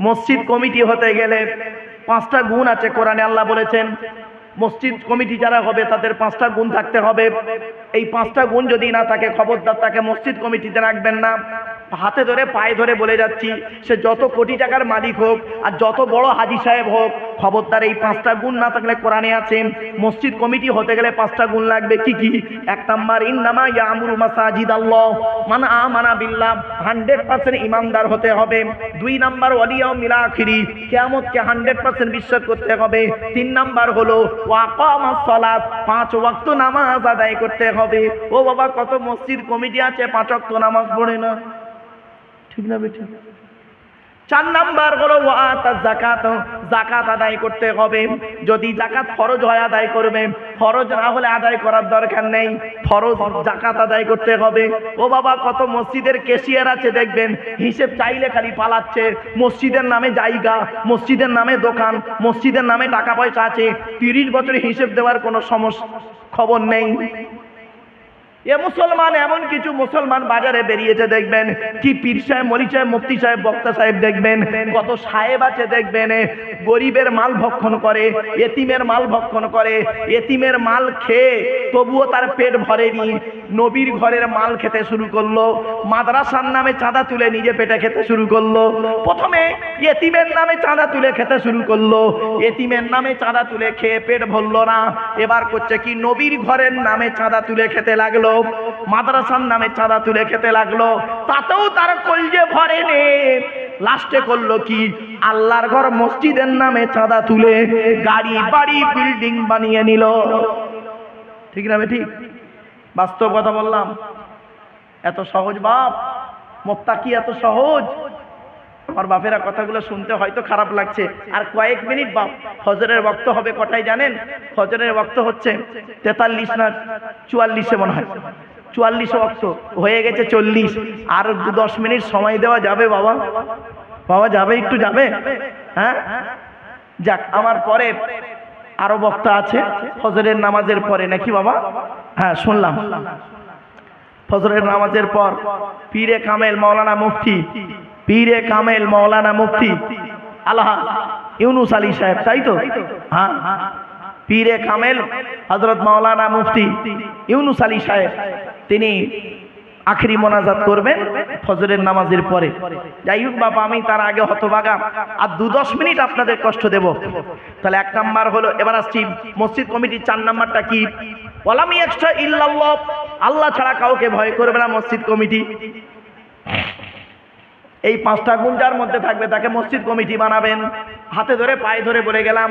মসজিদ কমিটি হতে গেলে 5টা গুণ আছে কোরআনে আল্লাহ বলেছেন। মসজিদ কমিটি যারা হবে তাদের 5টা গুণ থাকতে হবে। এই 5টা গুণ যদি না থাকে খবরদার তাকে মসজিদ কমিটিতে রাখবেন না। হাতে ধরে পায়ে ধরে বলে যাচ্ছি, সে যত কোটি টাকার মালিক হোক আর যত বড় হাজী সাহেব হোক, খবরদার এই 5টা গুণ না থাকলে কোরআনে আছে মসজিদ কমিটি হতে গেলে 5টা গুণ লাগবে। কি কি? 1 নাম্বার, ইন্নামা ইয়ামুরু মাসাজিদাল্লাহ মান আমানা বিল্লাহ, 100% ইমানদার হতে হবে। 2 নাম্বার, ওয়াল ইয়াউমিল আখির, কিয়ামতকে 100% বিশ্বাস করতে হবে। 3 নাম্বার হলো ওয়াকামাস সালাত, 5 ওয়াক্ত নামাজ আদায় করতে হবে। ও বাবা, কত মসজিদ কমিটি আছে 5 ওয়াক্ত নামাজ পড়ে না, ঠিক না বেঠিক? 4 নাম্বার হলো ওয়াতা যাকাত, যাকাত আদায় করতে হবে। যদি যাকাত ফরজ হয় আদায় করবে, ফরজ না হলে আদায় করার দরকার নেই, ফরজ যাকাত আদায় করতে হবে। ও বাবা, কত মসজিদের ক্যাশিয়ার আছে দেখবেন, হিসেব চাইলে খালি পালাচ্ছে। মসজিদের নামে জায়গা, মসজিদের নামে দোকান, মসজিদের নামে টাকা পয়সা আছে, 30 বছর হিসেব দেওয়ার কোনো সমস্যা খবর নেই। এ মুসলমান, এমন কিছু মুসলমান বাজারে বেরিয়েছে দেখবেন, কি পীর সাহেব, মলি সাহেব, মুফতি সাহেব, বক্তা সাহেব দেখবেন, কত সাহেব আছে দেখবেন, গরিবের মাল ভক্ষণ করে, এতিমের মাল ভক্ষণ করে, এতিমের মাল খেয়ে তবুও তার পেট ভরেনি, নবীর ঘরের মাল খেতে শুরু করলো, মাদ্রাসার নামে চাঁদা তুলে নিজে পেটে খেতে শুরু করলো। প্রথমে এতিমের নামে চাঁদা তুলে খেতে শুরু করলো, এতিমের নামে চাঁদা তুলে খেয়ে পেট ভরলো না, এবার করছে কি, নবীর ঘরের নামে চাঁদা তুলে খেতে লাগলো, মাদ্রাসার নামে চাঁদা তুলে খেতে লাগলো, তাতেও তার কলজে ভরেনি। লাস্টে করলো কি, আল্লাহর ঘর মসজিদের নামে চাঁদা তুলে গাড়ি বাড়ি বিল্ডিং বানিয়ে নিল। ঠিক না ঠিক? বাস্তব কথা বললাম। এত সহজ বাপ, মোত্তাকি এত সহজ। আমার বাপেরা কথাগুলো শুনতে হয়তো খারাপ লাগছে। আর কয়েক মিনিট বাপ, ফজরের ওয়াক্ত হবে কটায় জানেন? ফজরের ওয়াক্ত হচ্ছে 43 না 44 মনে হয়, 44 ওয়াক্ত হয়ে গেছে 40। আর 10 মিনিট সময় দেওয়া যাবে বাবা? বাবা যাবে? একটু যাবে? হ্যাঁ যাক, আমার পরে আরো বক্তা আছে ফজরের নামাজের পরে, নাকি বাবা? হ্যাঁ শুনলাম। ফজরের নামাজের পর পীরে কামেল মাওলানা মুফতি, পীরে কামেল মাওলানা মুফতি আল্লাহ ইউনুস আলী সাহেব, তাই তো? হ্যাঁ, পীরে কামেল হযরত মাওলানা মুফতি ইউনুস আলী সাহেব, তিনি আখেরি মোনাজাত করবেন ফজরের নামাজের পরে। যাই হোক বাবা, আমি তার আগে হতভাগা আর 2-10 মিনিট আপনাদের কষ্ট দেব। তাহলে 1 নাম্বার হলো, এবার আসছি মসজিদ কমিটির 4 নাম্বারটা কি? ওয়ালাম ইয়াখশা ইল্লাল্লাহ, আল্লাহ ছাড়া কাউকে ভয় করবে না মসজিদ কমিটি। এই 5টা গুণ যার মধ্যে থাকবে তাকে মসজিদ কমিটি বানাবেন। হাতে ধরে পায়ে ধরে বলে গেলাম।